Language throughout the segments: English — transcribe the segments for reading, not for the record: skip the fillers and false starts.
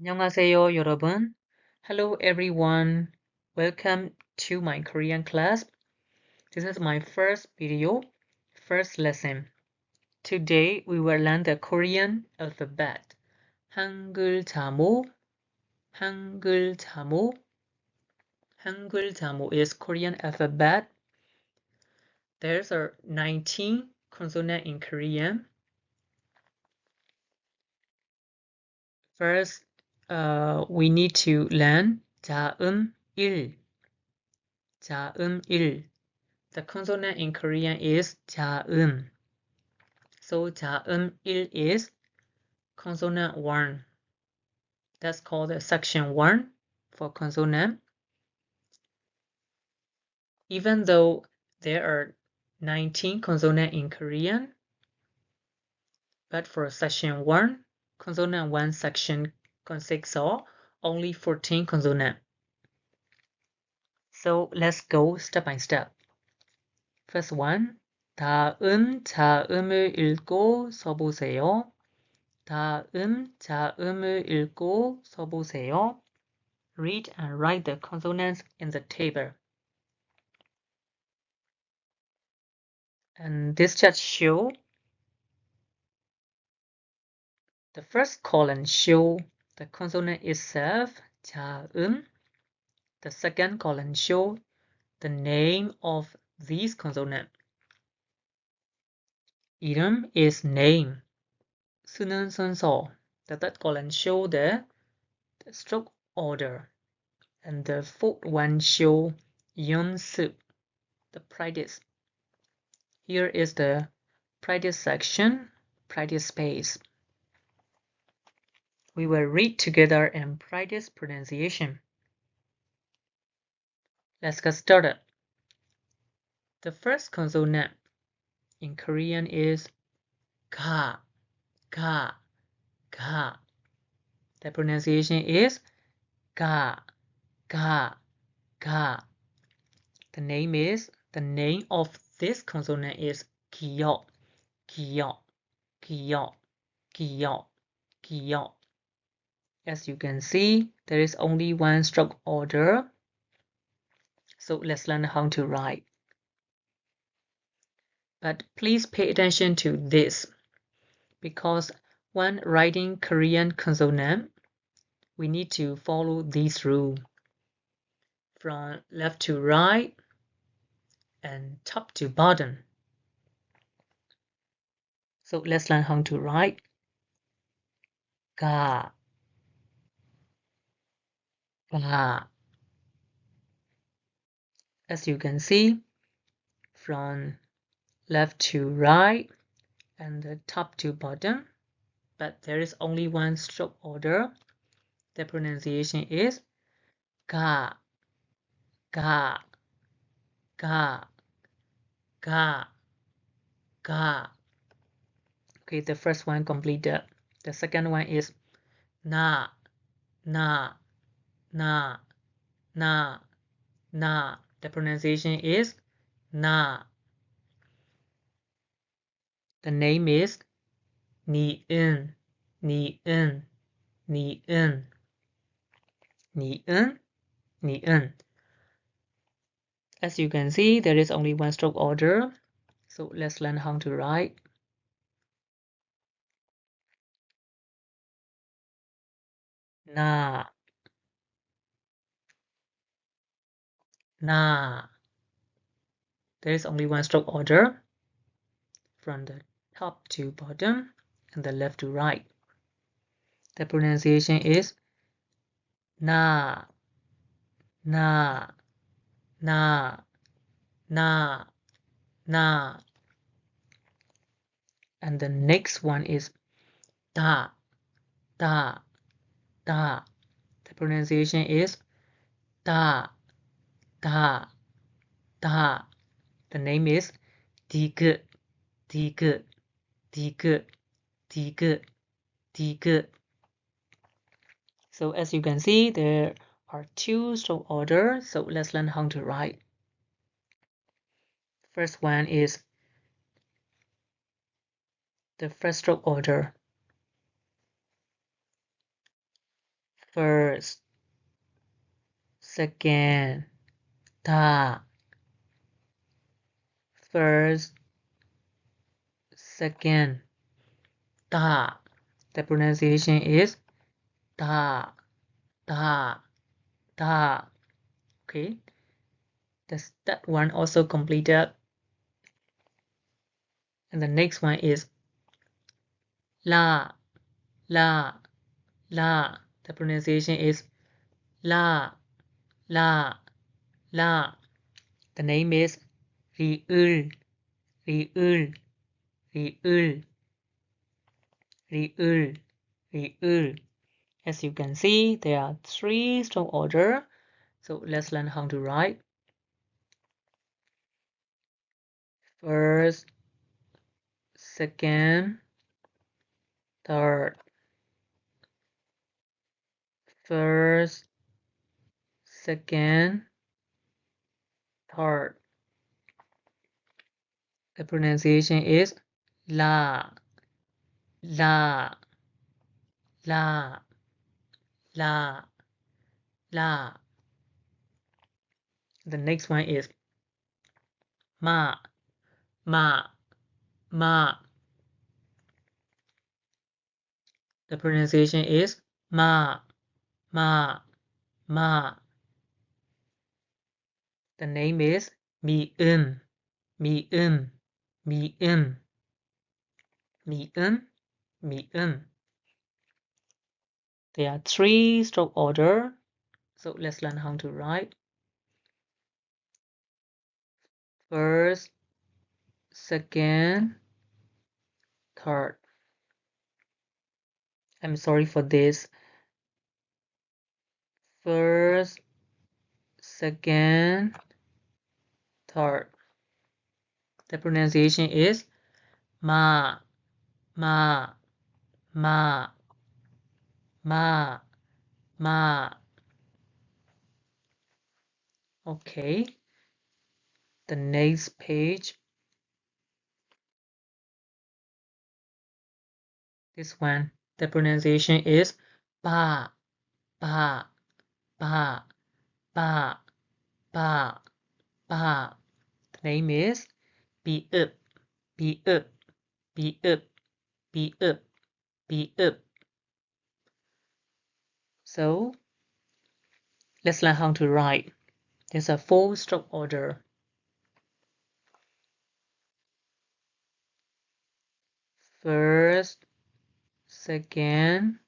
안녕하세요, 여러분. Hello, everyone. Welcome to my Korean class. This is my first video, first lesson. Today, we will learn the Korean alphabet. 한글 자모, 한글 자모. 한글 자모 is Korean alphabet. There's 19 consonants in Korean. First, we need to learn 자음 1. 자음 1. The consonant in Korean is 자음. So 자음 1 is consonant 1. That's called the section 1 for consonant. Even though there are 19 consonants in Korean, but for section 1, consonant 1 section consists of only 14 consonants. So let's go step by step. First one, 다음 자음을 읽고 서보세요. 다음 자음을 읽고 서보세요. Read and write the consonants in the table. And this just show the first column show the consonant itself, 자음. The second column show the name of these consonants. 이름 is name. 쓰는 순서. The third column show the stroke order. And the fourth one show 연습, the practice. Here is the practice section, practice space. We will read together and practice pronunciation. Let's get started. The first consonant in Korean is ga, ga, ga. The pronunciation is ga, ga, ga. The name of this consonant is 기역, 기역, 기역, 기역, 기역. As you can see, there is only one stroke order. So let's learn how to write. But please pay attention to this, because when writing Korean consonant, we need to follow this rule. From left to right and top to bottom. So let's learn how to write. Ga, ga. As you can see, from left to right and the top to bottom, but there is only one stroke order. The pronunciation is ga, ga, ga, ga, ga. Okay, the first one completed. The second one is na, na, na, na, na. The pronunciation is na. The name is 니은, 니은, 니은, 니은, 니은. As you can see, there is only one stroke order. So let's learn how to write. Na, na. There is only one stroke order from the top to bottom and the left to right. The pronunciation is na, na, na, na, na. And the next one is da, da, da. The pronunciation is da, da, da. The name is 디귿, 디귿, 디귿, 디귿, 디귿. So as you can see, there are two stroke orders. So let's learn how to write. First one is the first stroke order. first, second, ta, first, second, ta. The pronunciation is ta, ta, ta. Okay, that one also completed. And the next one is la, la, la. The pronunciation is la, la, la. The name is riul, riul, riul, riul, riul. As you can see, there are 3 stroke order. So let's learn how to write. First, second, third. First, second, third. The pronunciation is la, la, la, la, la. The next one is ma, ma, ma. The pronunciation is ma, ma, ma. The name is mi'un, mi'un, mi'un, mi'un, mi'un. There are 3 stroke order. So let's learn how to write. First, second, third. I'm sorry for this. First, second, third. The pronunciation is ma, ma, ma, ma, ma. Okay. The next page. This one. The pronunciation is ba, ba, ba, ba, ba, ba. The name is be up, be up, be up, be up, be up. So let's learn how to write. There's a 4 stroke order. First, second,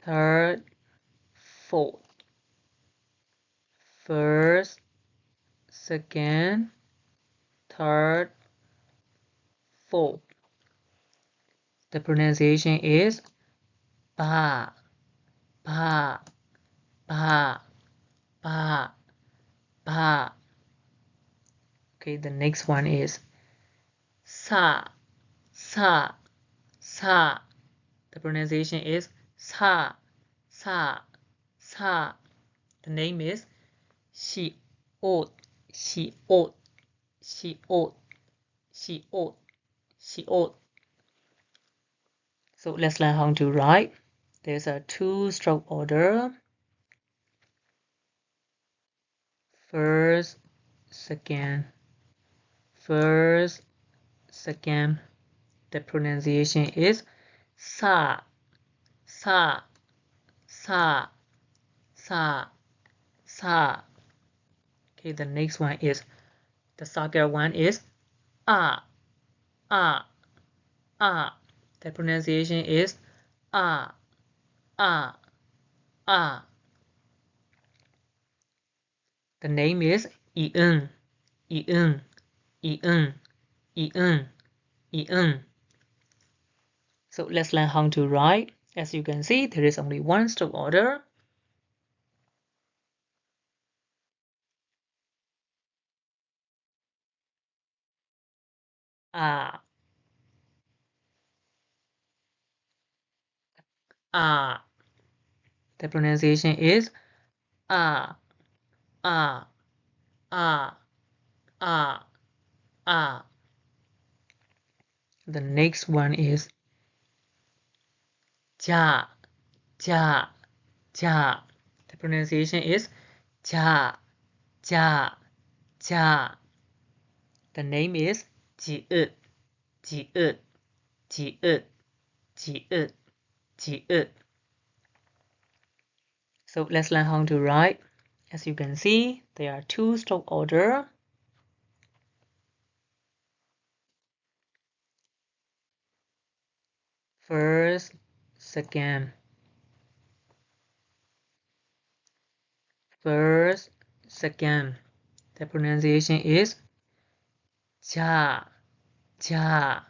third, fourth. First, second, third, fourth. The pronunciation is ba, ba, ba, ba, ba. Okay, the next one is sa, sa, sa. The pronunciation is sa, sa, sa. The name is she ought, she ought, she ought, she ought, she ought. So let's learn how to write. There's a 2 stroke order. First, second, first, second. The pronunciation is sa, sa, sa, sa, sa. Okay, the next one is the Sagar one is ah, ah, ah. The pronunciation is ah, ah, ah. The name is Ian, Ian, Ian, Ian, Ian. So let's learn how to write. As you can see, there is only 1 stroke order. Ah, ah. The pronunciation is ah, ah, ah, ah, ah. The next one is ja, ja, ja. The pronunciation is ja, ja, ja. The name is Ji-ut, Ji-ut, Ji-ut, Ji-ut, Ji-ut. So let's learn how to write. As you can see, there are 2-stroke order. First, second. First, second. The pronunciation is ja, ja,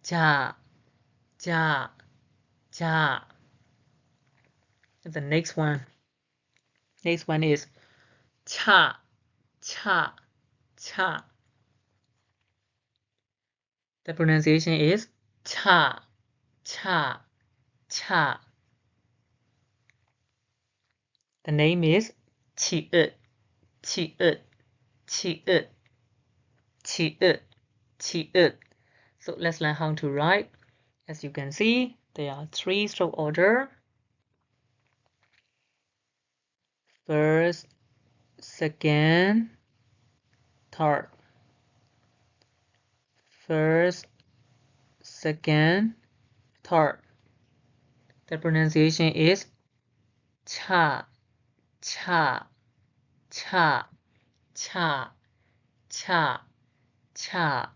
ja, ja, ja. The next one is cha, cha, cha. The pronunciation is cha, cha, cha. The name is qi-ut, qi-ut, qi-ut, qi-ut, qi-ut. So let's learn how to write. As you can see, there are 3-stroke order. First, second, third. First, second, third. The pronunciation is cha, cha, cha, cha, cha, cha.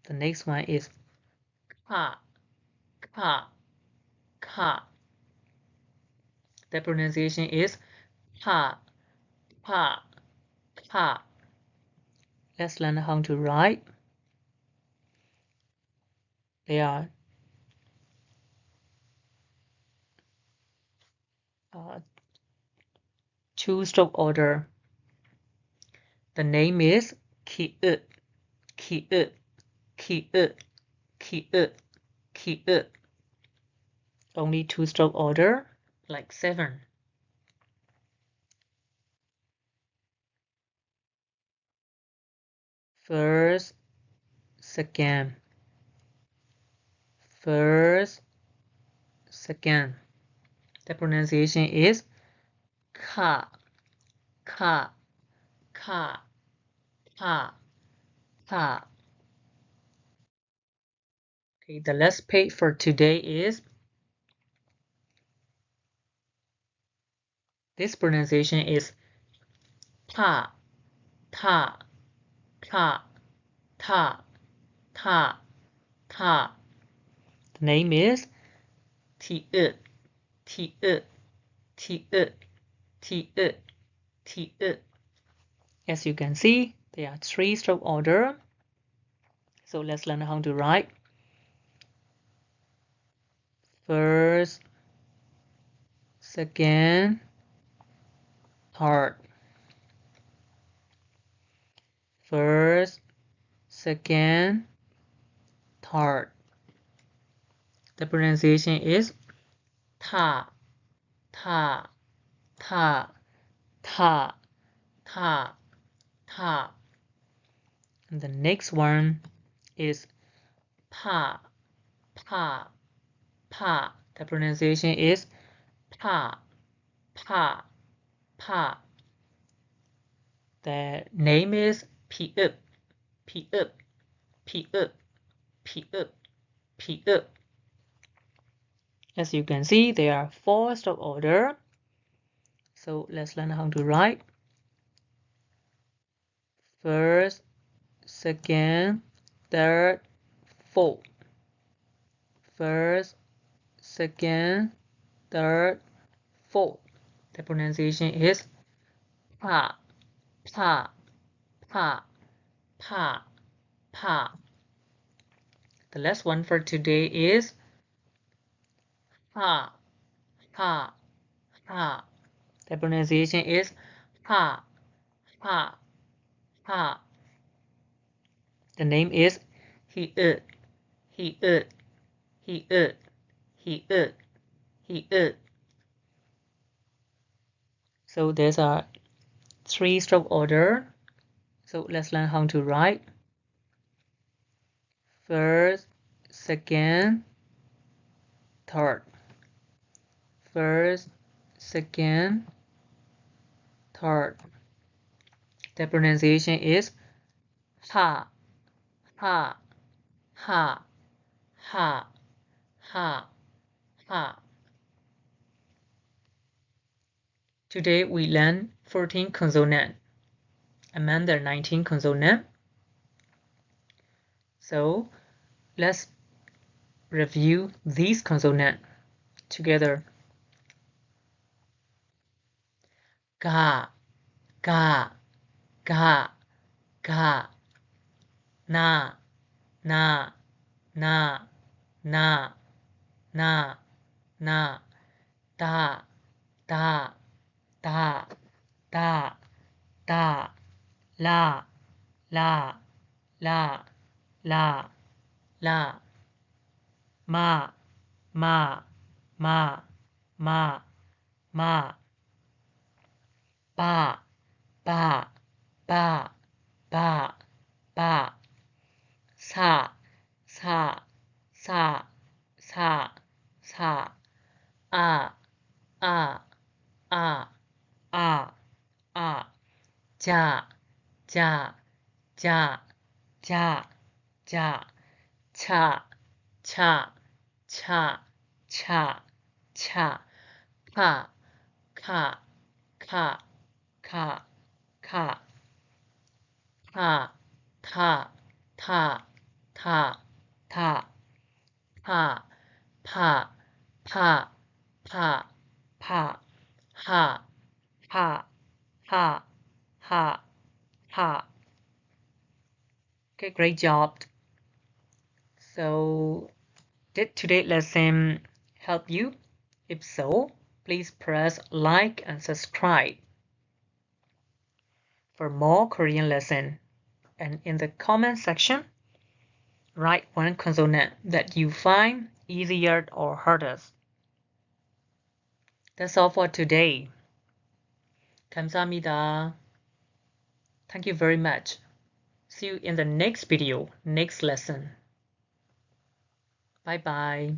The next one is ka, ka, ka. The pronunciation is ka, ka, ka. Let's learn how to write. They are 2-stroke order. The name is ki-ut, ki-ut, ki-ut, ki-ut, ki-ut. Only 2-stroke order, like 7. First, second. First, second. The pronunciation is ka, ka, ka, ka, ka. Okay, the last page for today is this pronunciation is ta, ta, ta, ta, ta, ta. The name is ti-ut, ti-ut, ti-ut, ti-ut, ti-ut. As you can see, there are 3-stroke order. So let's learn how to write. First, second, third. First, second, third. The pronunciation is ta, ta, ta, ta, ta, ta. And the next one is pa, pa, pa. The pronunciation is pa, pa, pa. The name is pi-up, pi-up, pi-up, pi-up, pi-up. As you can see, there are 4-stroke order. So let's learn how to write. First, second, third, fourth. First, second, third, fourth. The pronunciation is pa, pa, pa, pa, pa. The last one for today is ha, ha, ha. The pronunciation is ha, ha, ha. The name is he-ut, he-ut, he-ut, he-ut, he-ut. So there's a 3-stroke order. So let's learn how to write. First, second, third. First, second, third. The pronunciation is ha, ha, ha, ha, ha, ha. Today we learn 14 consonants among the 19 consonants. So let's review these consonants together. Ga, ga, ga, ga. Na, na, na, na, na, na. Da, da, da, da, da. La, la, la, la, la. Ma, ma, ma, ma, ma. Ba, ba, ba, ba, ba. Sa, sa, sa, sa, sa. A, a, a, a, a. Ja, ja, ja, ja, ja. Cha, cha, cha, cha, cha. Ka, ka, ka, ka, ka. Ta, ta, ta, ta, ta. Pa, pa, pa, pa, pa. Ha, ha, ha, ha, ha. Okay, great job. So, did today's lesson help you? If so, please press like and subscribe for more Korean lesson. And in the comment section, write one consonant that you find easier or harder. That's all for today. 감사합니다. Thank you very much. See you in the next video, next lesson. Bye bye.